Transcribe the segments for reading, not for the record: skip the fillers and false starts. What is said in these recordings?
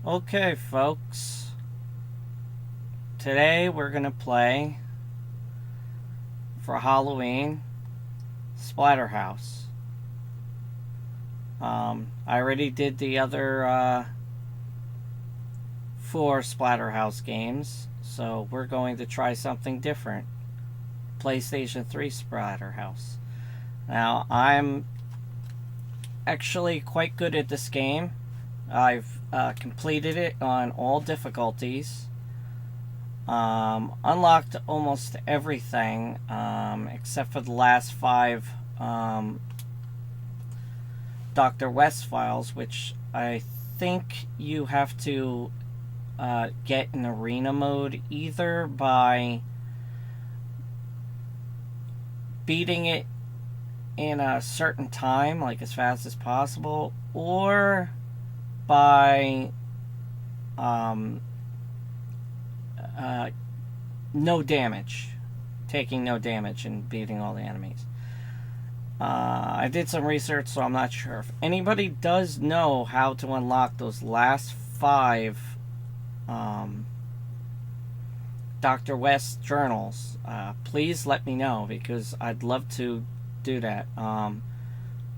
Okay, folks. Today we're gonna play for Halloween Splatterhouse. I already did the other 4 Splatterhouse games, so we're going to try something different. PlayStation 3 Splatterhouse. Now, I'm actually quite good at this game. I've completed it on all difficulties. Unlocked almost everything except for the last 5 Dr. West files, which I think you have to get in arena mode either by beating it in a certain time, like as fast as possible, or by no damage, taking no damage and beating all the enemies. I did some research, so I'm not sure. If anybody does know how to unlock those last 5 Dr. West journals, please let me know, because I'd love to do that.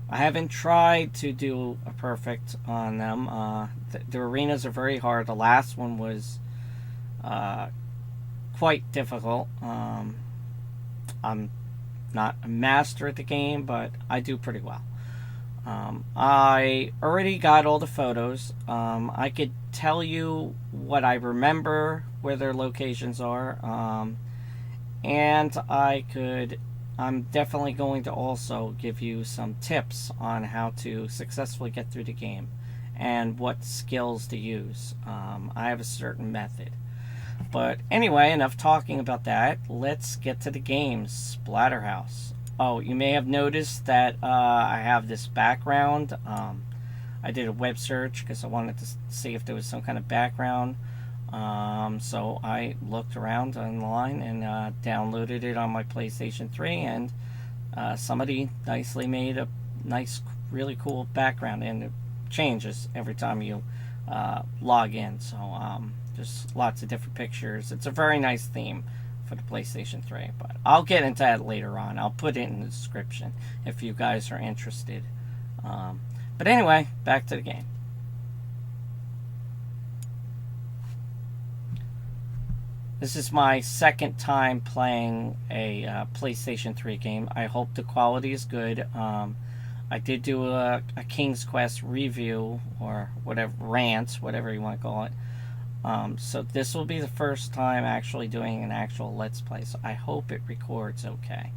I haven't tried to do a perfect on them. The arenas are very hard. The last one was quite difficult. I'm not a master at the game, but I do pretty well. I already got all the photos. I could tell you what I remember, where their locations are, and I'm definitely going to also give you some tips on how to successfully get through the game and what skills to use. I have a certain method. But anyway, enough talking about that. Let's get to the game, Splatterhouse. Oh, you may have noticed that I have this background. I did a web search because I wanted to see if there was some kind of background. So I looked around online and downloaded it on my PlayStation 3, and somebody nicely made a nice, really cool background, and it changes every time you log in. So there's lots of different pictures. It's a very nice theme for the PlayStation 3, but I'll get into that later on. I'll put it in the description if you guys are interested. But anyway, back to the game. This is my second time playing a PlayStation 3 game. I hope the quality is good. I did do a King's Quest review, or whatever, rant, whatever you want to call it. So this will be the first time actually doing an actual Let's Play, so I hope it records okay.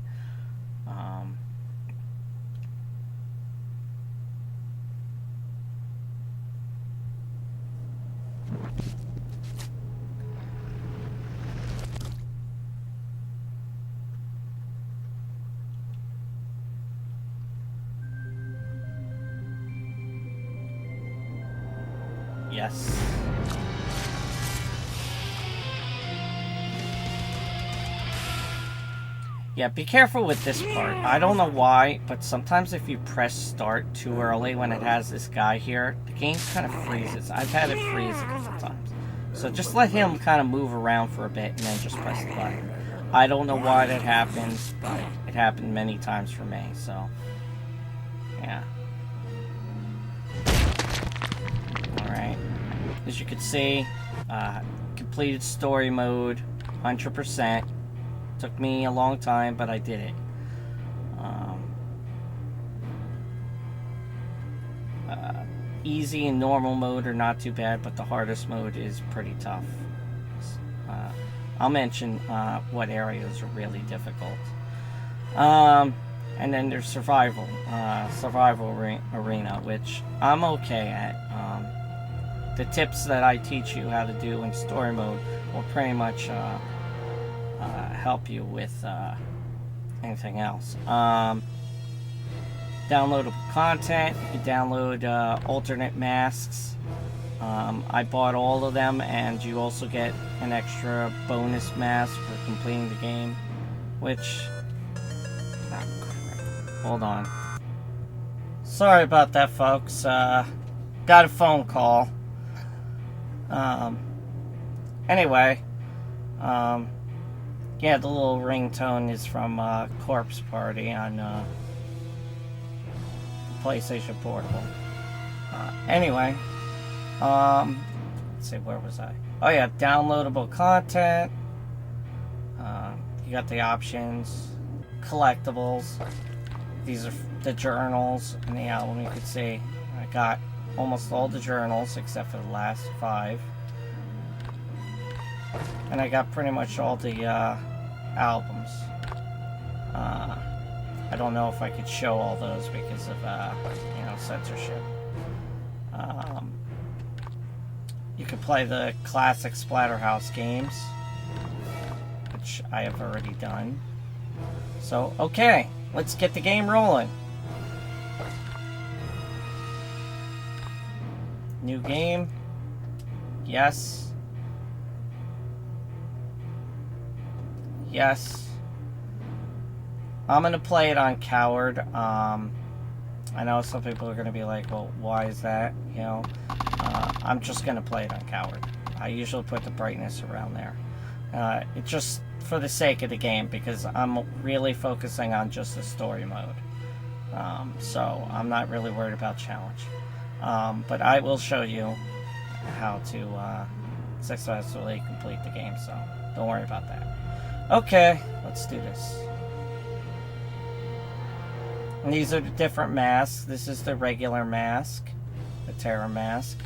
Yes. Yeah, be careful with this part. I don't know why, but sometimes if you press start too early when it has this guy here, the game kind of freezes. I've had it freeze a couple times. So just let him kind of move around for a bit and then just press the button. I don't know why that happens, but it happened many times for me, so yeah. Alright. As you can see, completed story mode, 100%. Took me a long time, but I did it. Easy and normal mode are not too bad, but the hardest mode is pretty tough. I'll mention what areas are really difficult. And then there's survival arena, which I'm okay at. The tips that I teach you how to do in story mode will pretty much help you with anything else. Downloadable content. You can download alternate masks. I bought all of them, and you also get an extra bonus mask for completing the game, which... Oh, crap. Hold on. Sorry about that, folks. Got a phone call. Um, anyway, yeah, the little ringtone is from Corpse Party on PlayStation Portable. Anyway, let's see, where was I? Oh yeah, downloadable content. You got the options, collectibles. These are the journals in the album. You could see I got almost all the journals except for the last 5. And I got pretty much all the albums. I don't know if I could show all those because of censorship. You can play the classic Splatterhouse games, which I have already done. So, okay, let's get the game rolling. New game. Yes. Yes. I'm going to play it on Coward. I know some people are going to be like, well, why is that? You know, I'm just going to play it on Coward. I usually put the brightness around there. It's just for the sake of the game, because I'm really focusing on just the story mode. So I'm not really worried about challenge. But I will show you how to successfully complete the game, so don't worry about that. Okay, let's do this. And these are the different masks. This is the regular mask, the Terror mask.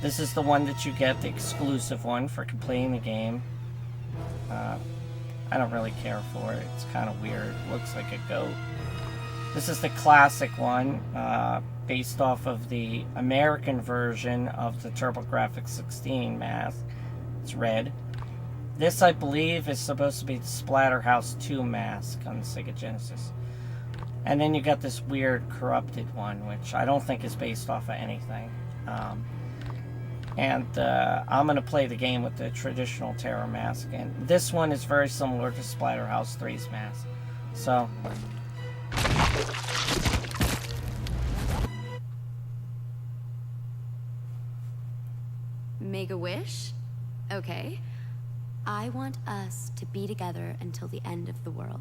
This is the one that you get, the exclusive one for completing the game. I don't really care for it. It's kind of weird. Looks like a goat. This is the classic one, based off of the American version of the TurboGrafx 16 mask. It's red. This, I believe, is supposed to be the Splatterhouse 2 mask on the Sega Genesis. And then you got this weird corrupted one, which I don't think is based off of anything. I'm going to play the game with the traditional Terror mask. And this one is very similar to Splatterhouse 3's mask. So... Make a wish? Okay. I want us to be together until the end of the world.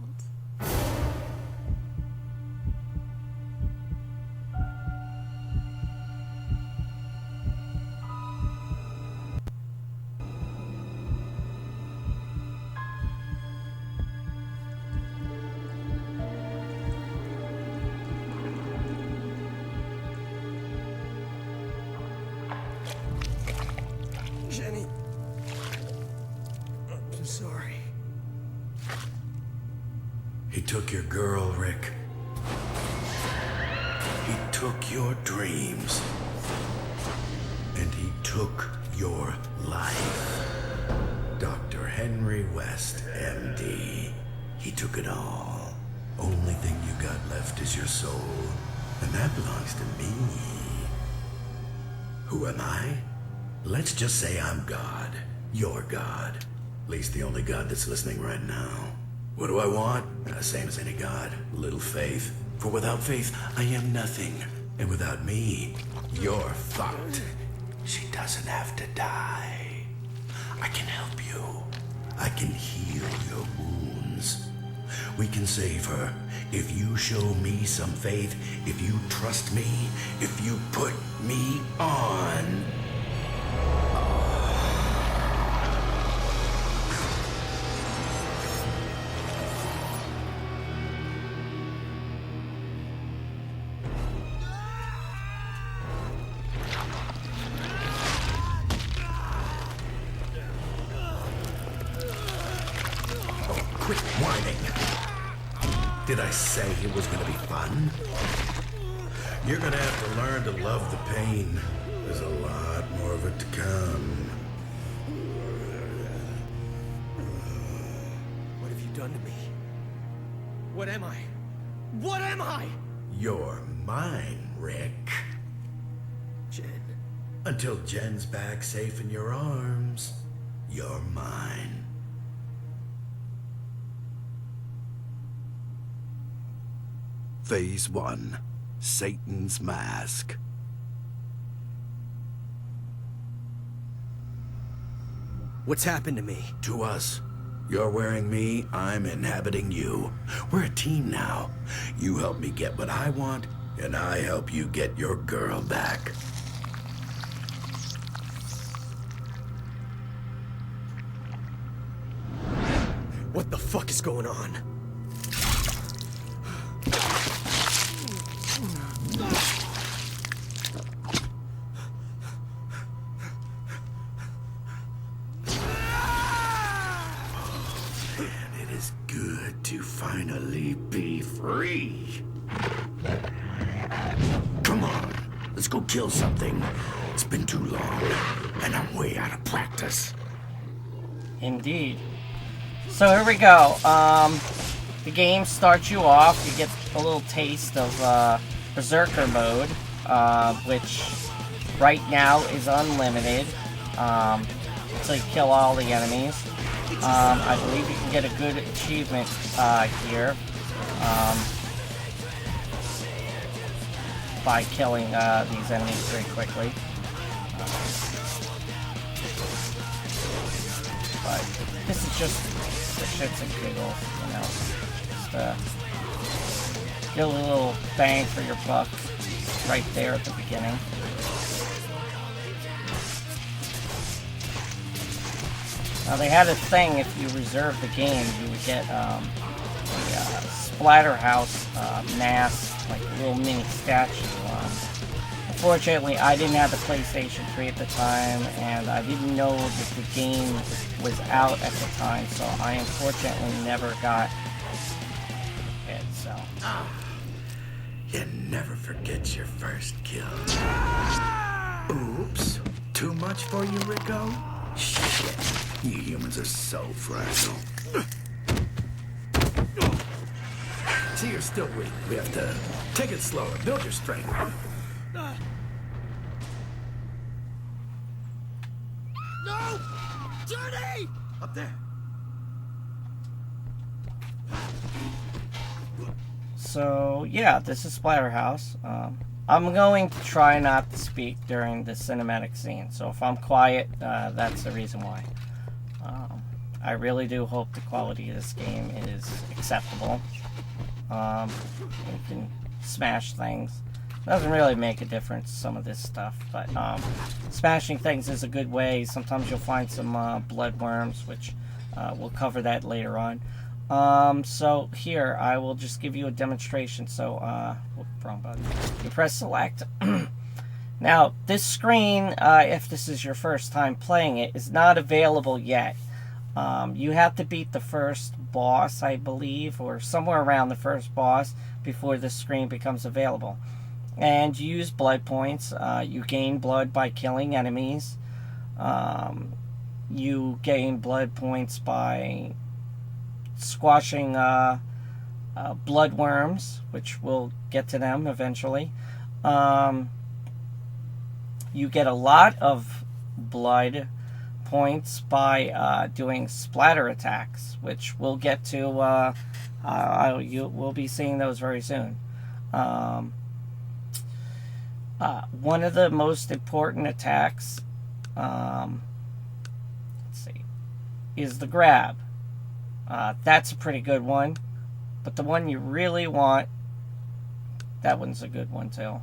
Jenny. I'm sorry. He took your girl, Rick. He took your dreams. And he took your life. Dr. Henry West, MD. He took it all. Only thing you got left is your soul. And that belongs to me. Who am I? Let's just say I'm God. Your God. At least the only God that's listening right now. What do I want? Same as any God. A little faith. For without faith, I am nothing. And without me, you're fucked. She doesn't have to die. I can help you. I can heal your wounds. We can save her if you show me some faith, if you trust me, if you put me on. Quit whining. Did I say it was gonna be fun? You're gonna have to learn to love the pain. There's a lot more of it to come. What have you done to me? What am I? What am I? You're mine, Rick. Jen. Until Jen's back safe in your arms, you're mine. Phase 1, Satan's Mask. What's happened to me? To us. You're wearing me, I'm inhabiting you. We're a team now. You help me get what I want, and I help you get your girl back. What the fuck is going on? It is good to finally be free. Come on, let's go kill something. It's been too long, and I'm way out of practice. Indeed. So here we go. The game starts you off. You get a little taste of Berserker mode, which right now is unlimited. Until you kill all the enemies. I believe you can get a good achievement here by killing these enemies very quickly. But this is just for shits and giggles, you know. Just get a little bang for your buck right there at the beginning. Now they had a thing, if you reserved the game, you would get a Splatterhouse Masque, like a little mini statue. Unfortunately, I didn't have the PlayStation 3 at the time, and I didn't know that the game was out at the time, so I unfortunately never got it, so. You never forget your first kill. Oops. Too much for you, Rico? Shit. You humans are so fragile. See, you're still weak. We have to take it slower. Build your strength. No! Journey! Up there. So, yeah, this is Splatterhouse. I'm going to try not to speak during the cinematic scene, so if I'm quiet, that's the reason why. I really do hope the quality of this game is acceptable. You can smash things. Doesn't really make a difference, some of this stuff, but smashing things is a good way. Sometimes you'll find some blood worms, which we'll cover that later on. So here, I will just give you a demonstration. So, wrong button. You press select. Now, this screen, if this is your first time playing it, is not available yet. You have to beat the first boss, I believe, or somewhere around the first boss before this screen becomes available. And you use blood points. You gain blood by killing enemies. You gain blood points by squashing blood worms, which we'll get to them eventually. You get a lot of blood points by doing splatter attacks, which we'll get to. We'll be seeing those very soon. One of the most important attacks, let's see, is the grab. That's a pretty good one, but the one you really want, that one's a good one too.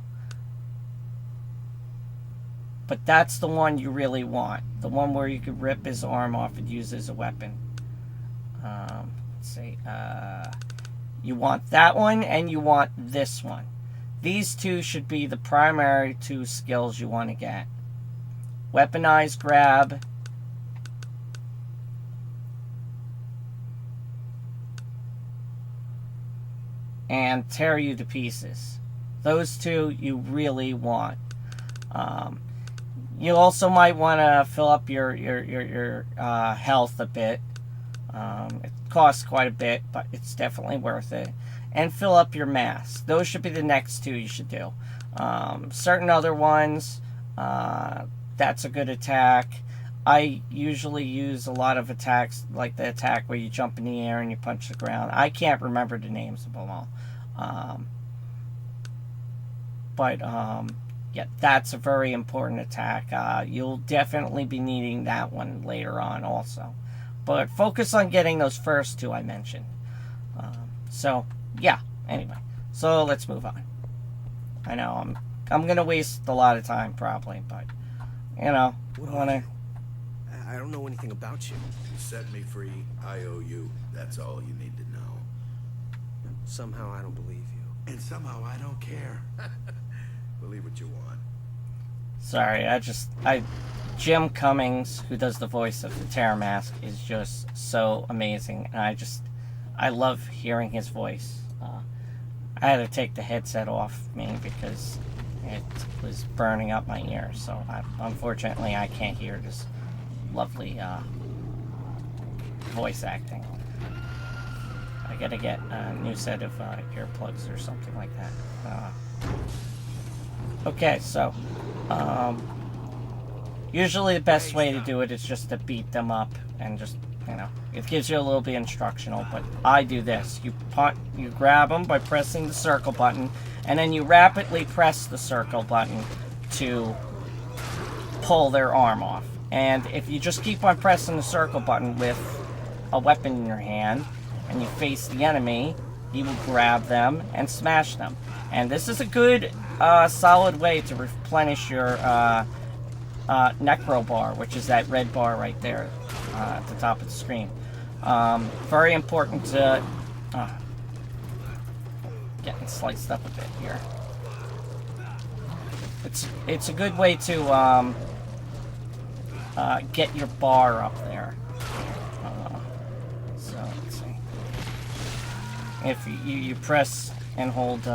But that's the one you really want. The one where you could rip his arm off and use it as a weapon. Let's see. You want that one and you want this one. These two should be the primary two skills you want to get. Weaponized grab. And tear you to pieces. Those two you really want. You also might want to fill up your health a bit. It costs quite a bit, but it's definitely worth it. And fill up your mass. Those should be the next two you should do. Certain other ones, that's a good attack. I usually use a lot of attacks, like the attack where you jump in the air and you punch the ground. I can't remember the names of them all. But yeah, that's a very important attack. You'll definitely be needing that one later on also. But focus on getting those first two I mentioned. So, yeah, anyway. So, let's move on. I know, I'm going to waste a lot of time, probably, but, you know, I don't know anything about you. You set me free, I owe you. That's all you need to know. Somehow I don't believe you. And somehow I don't care. Believe what you want. Sorry, Jim Cummings, who does the voice of the Terror Masque, is just so amazing, and I love hearing his voice. I had to take the headset off me because it was burning up my ears, so unfortunately I can't hear this lovely voice acting. I gotta get a new set of earplugs or something like that. Okay, so usually the best way to do it is just to beat them up and just, you know, it gives you a little bit instructional, but I do this. You grab them by pressing the circle button, and then you rapidly press the circle button to pull their arm off. And if you just keep on pressing the circle button with a weapon in your hand, and you face the enemy, you will grab them and smash them. And this is a good, solid way to replenish your necro bar, which is that red bar right there at the top of the screen. Very important to... getting sliced up a bit here. It's a good way to get your bar up there. So let's see. If you press and hold,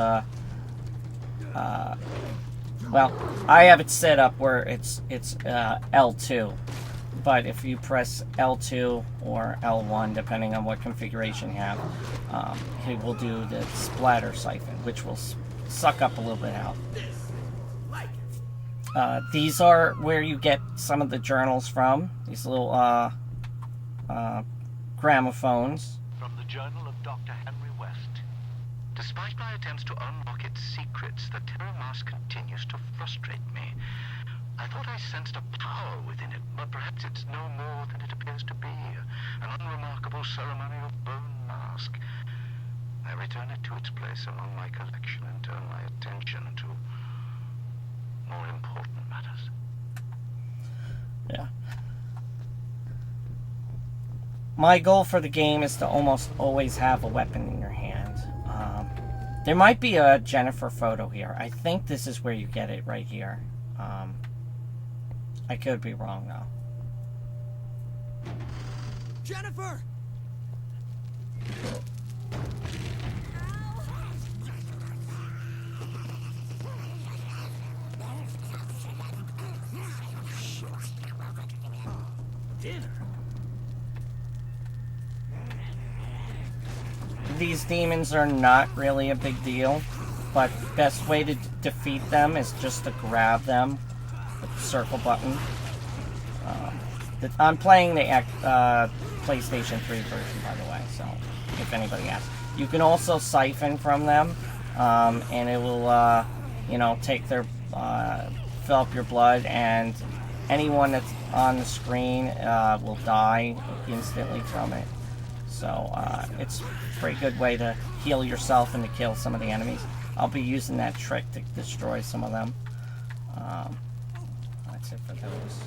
well, I have it set up where it's L2, but if you press L2 or L1, depending on what configuration you have, it will do the splatter siphon, which will suck up a little bit out. These are where you get some of the journals from, these little gramophones. From the journal of Dr. Henry West. Despite my attempts to unlock its secrets, the Terror Masque continues to frustrate me. I thought I sensed a power within it, but perhaps it's no more than it appears to be. An unremarkable ceremonial bone mask. I return it to its place among my collection and turn my attention to more important matters. Yeah. My goal for the game is to almost always have a weapon in your hand. There might be a Jennifer photo here. I think this is where you get it right here. I could be wrong though. Jennifer! Dinner. These demons are not really a big deal, but best way to defeat them is just to grab them with the circle button. I'm playing the PlayStation 3 version, by the way, so if anybody asks. You can also siphon from them, and it will, you know, take their, fill up your blood, and anyone that's on the screen will die instantly from it. So it's a pretty good way to heal yourself and to kill some of the enemies. I'll be using that trick to destroy some of them. That's it for those.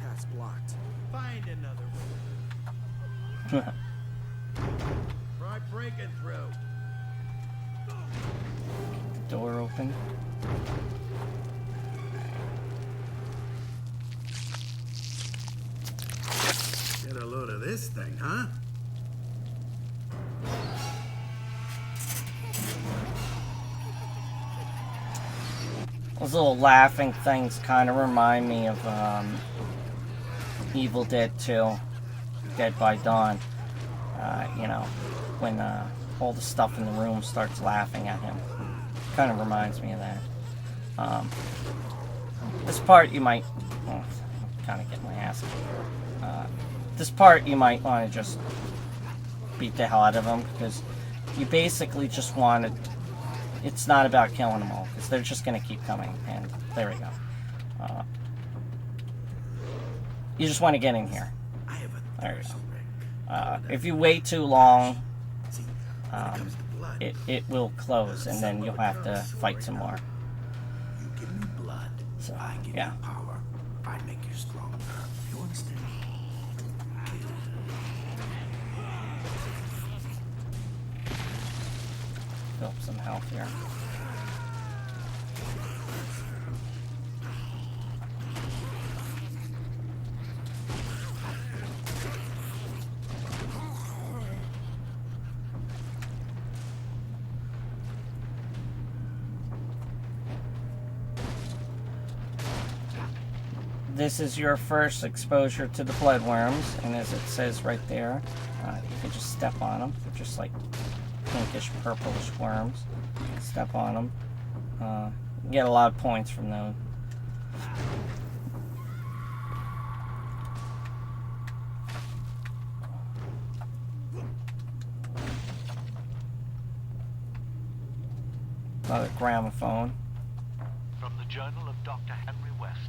Path's blocked. Find another way. Try breaking through. The door open. Get a load of this thing, huh? Those little laughing things kind of remind me of Evil Dead 2, Dead by Dawn. You know, when all the stuff in the room starts laughing at him. Kind of reminds me of that. This part you might... kind of get my ass kicked. This part you might want to just beat the hell out of them, because you basically just want to... It's not about killing them all, because they're just going to keep coming, and there we go. You just want to get in here. There you go. If you wait too long, it will close, and then you'll have to fight some more. You give me blood, So, I give yeah. you power. I make you stronger. You understand? Fill up some health here. This is your first exposure to the bloodworms, and as it says right there, you can just step on them. They're just like pinkish, purplish worms. Step on them. You get a lot of points from those. Another gramophone. From the Journal of Dr. Henry West.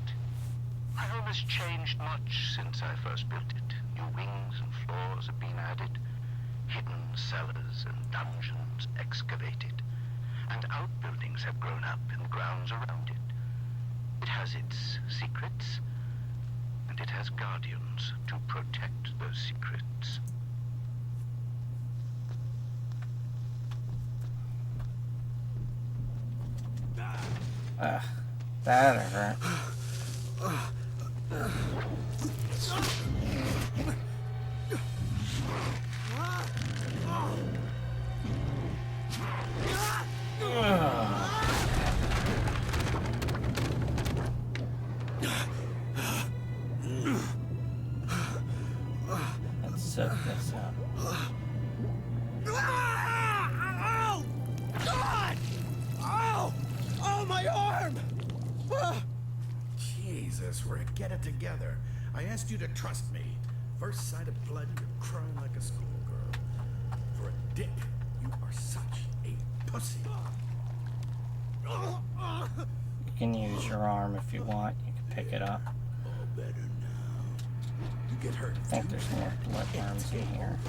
My home has changed much since I first built it. New wings and floors have been added. Hidden cellars and dungeons excavated. And outbuildings have grown up in the grounds around it. It has its secrets, and it has guardians to protect those secrets. That hurt. Let's set this up. Ow! God! Ow! Oh, my arm! Jesus, Rick, get it together. I asked you to trust me. First sight of blood, you're crying like a schoolgirl. For a dick, you are such a pussy. You can use your arm if you want. You can pick it up. All better now. You get hurt. I think there's more bloodworms in here.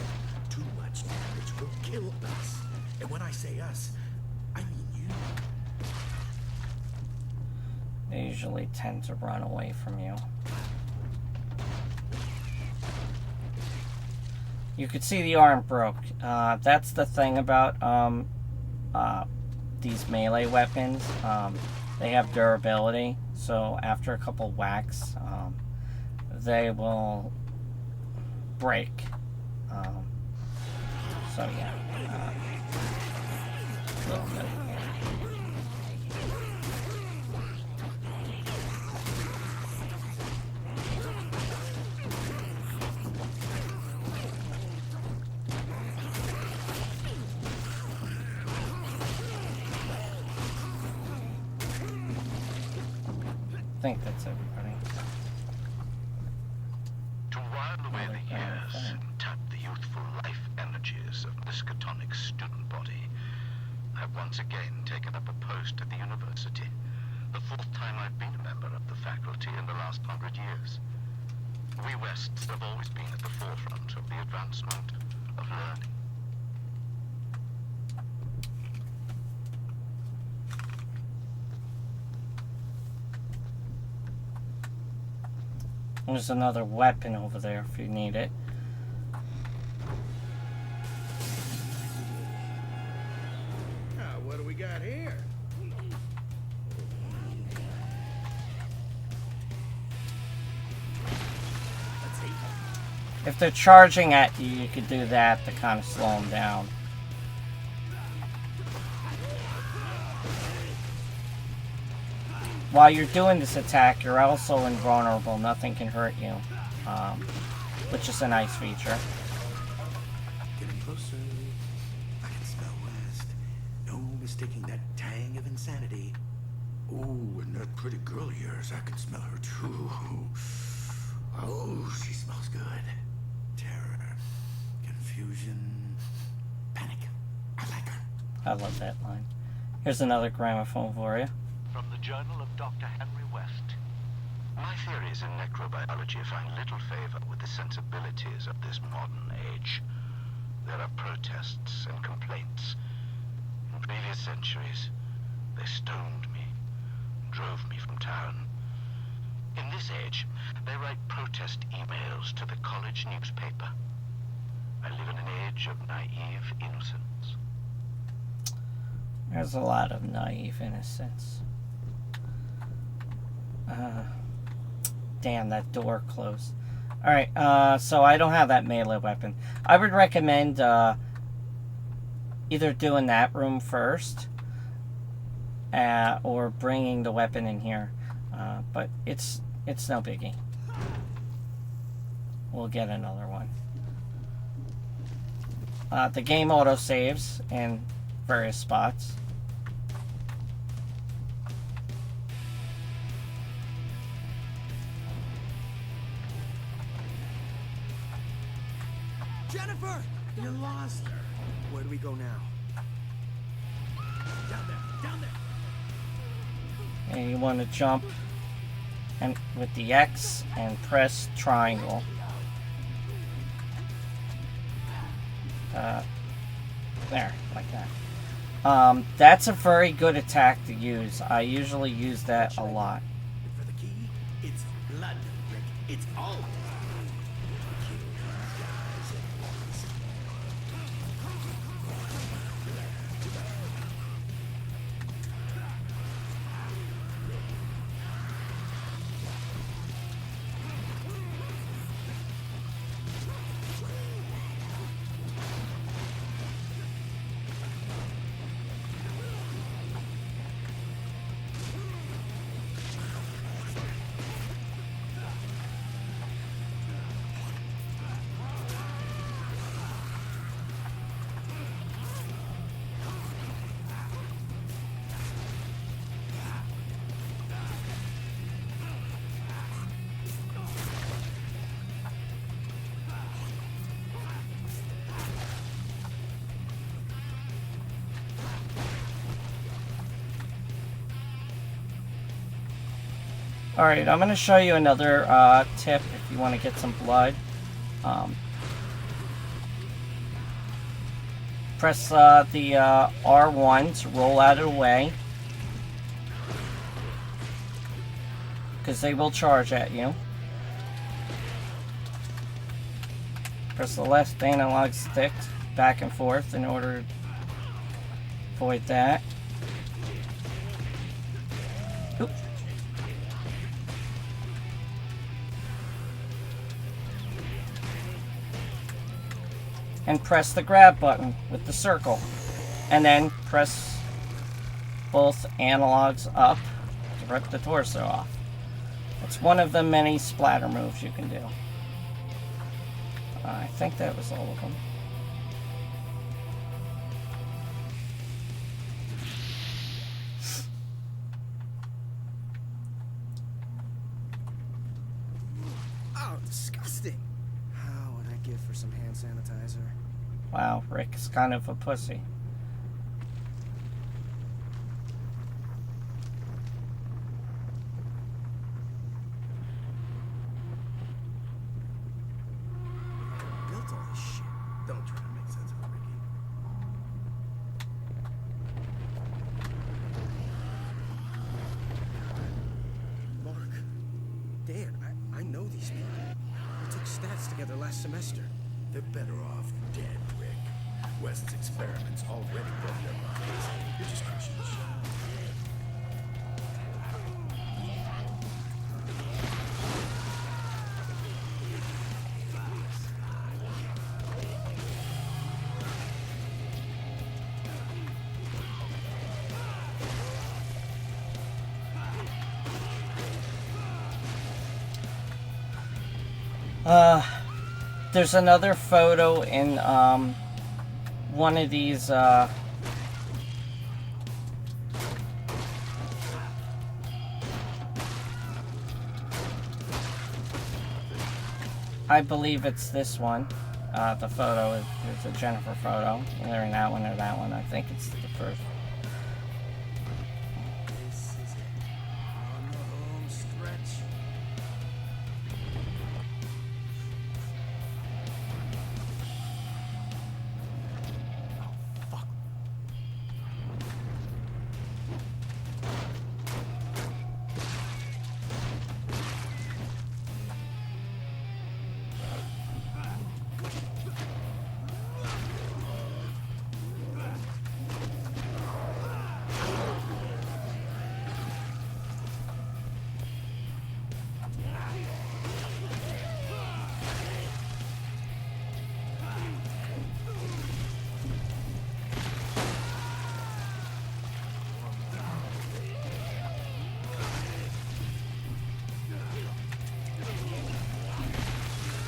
Too much damage will kill us. And when I say us, I mean you. They usually tend to run away from you. You could see the arm broke. That's the thing about these melee weapons. They have durability, so after a couple whacks, they will break. So yeah, a little bit. I think that's everybody. To while away the years and tap the youthful life energies of Miskatonic's student body, I've once again taken up a post at the university. The fourth time I've been a member of the faculty in the last 100 years. We Wests have always been at the forefront of the advancement of learning. There's another weapon over there if you need it. What do we got here? If they're charging at you, you could do that to kind of slow them down. While you're doing this attack, you're also invulnerable. Nothing can hurt you, which is a nice feature. Getting closer. I can smell West. No mistaking that tang of insanity. Ooh, and that pretty girl of yours, I can smell her too. Oh, she smells good. Terror, confusion, panic. I like her. I love that line. Here's another gramophone for you. From the Journal of Dr. Henry West. My theories in necrobiology find little favor with the sensibilities of this modern age. There are protests and complaints. In previous centuries, they stoned me, drove me from town. In this age, they write protest emails to the college newspaper. I live in an age of naive innocence. There's a lot of naive innocence. Damn, that door closed. Alright, so I don't have that melee weapon. I would recommend either doing that room first or bringing the weapon in here. But it's no biggie. We'll get another one. The game auto-saves in various spots. Jennifer! You lost her. Where do we go now? Down there, down there. And you want to jump and with the X and press triangle. There, like that. That's a very good attack to use. I usually use that a lot. For the key, it's blood, Rick. It's all. Alright, I'm going to show you another tip if you want to get some blood. Press the R1 to roll out of the way, because they will charge at you. Press the left analog stick back and forth in order to avoid that. Oop. And press the grab button with the circle. And then press both analogs up to rip the torso off. It's one of the many splatter moves you can do. I think that was all of them. Oh, disgusting. How would I give for some hand sanitizer? Wow, Rick's kind of a pussy. Built all this shit. Don't try to make sense of it, Ricky. Mark. Dan, I know these people. We took stats together last semester. They're better off dead, Rick. West's experiments already broke their minds. You're just crushing the show. There's another photo in one of these I believe it's this one. The photo is a Jennifer photo. Either in that one or that one. I think it's the first. This is it. On the home stretch. Oh, fuck.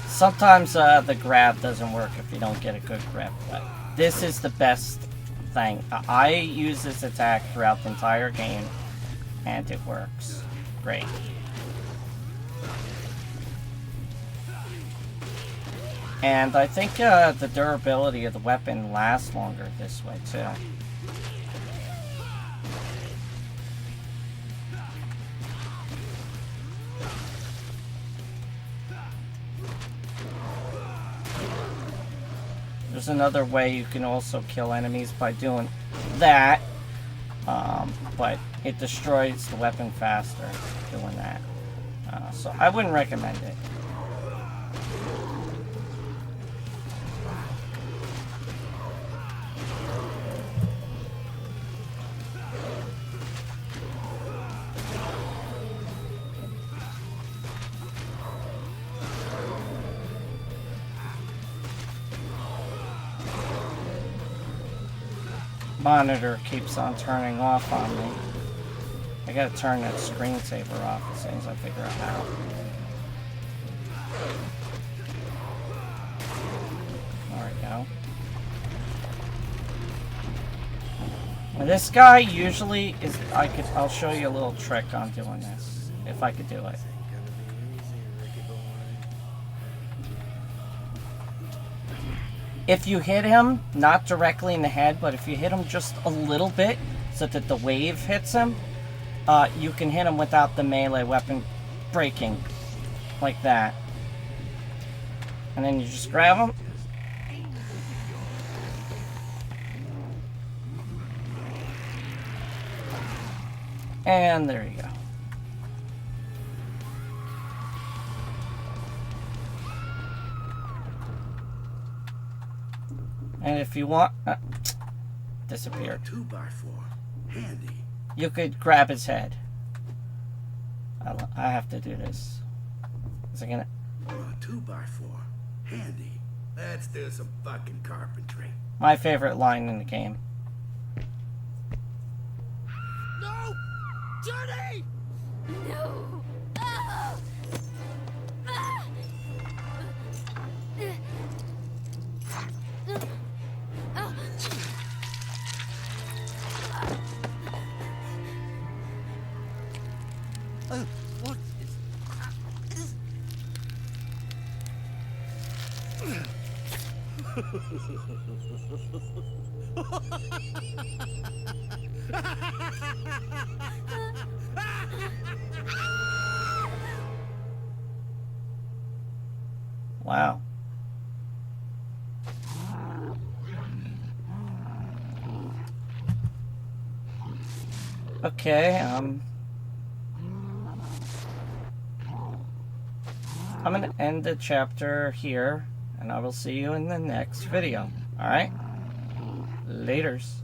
Sometimes the grab doesn't work if you don't get a good grip, but this is the best thing. I use this attack throughout the entire game, and it works great. And I think the durability of the weapon lasts longer this way too. There's another way you can also kill enemies by doing that, but it destroys the weapon faster doing that. So I wouldn't recommend it. Monitor keeps on turning off on me. I gotta turn that screensaver off as soon as I figure out how. There we go. Now this guy usually is. I'll show you a little trick on doing this if I could do it. If you hit him, not directly in the head, but if you hit him just a little bit, so that the wave hits him, you can hit him without the melee weapon breaking. Like that. And then you just grab him. And there you go. And if you want... disappeared. 2x4. Handy. You could grab his head. I have to do this. Is it gonna... 2x4. Handy. Let's do some fucking carpentry. My favorite line in the game. No! Johnny! No! Oh! Ah! What is... Wow. Okay, I'm gonna end the chapter here, and I will see you in the next video. Alright? Laters.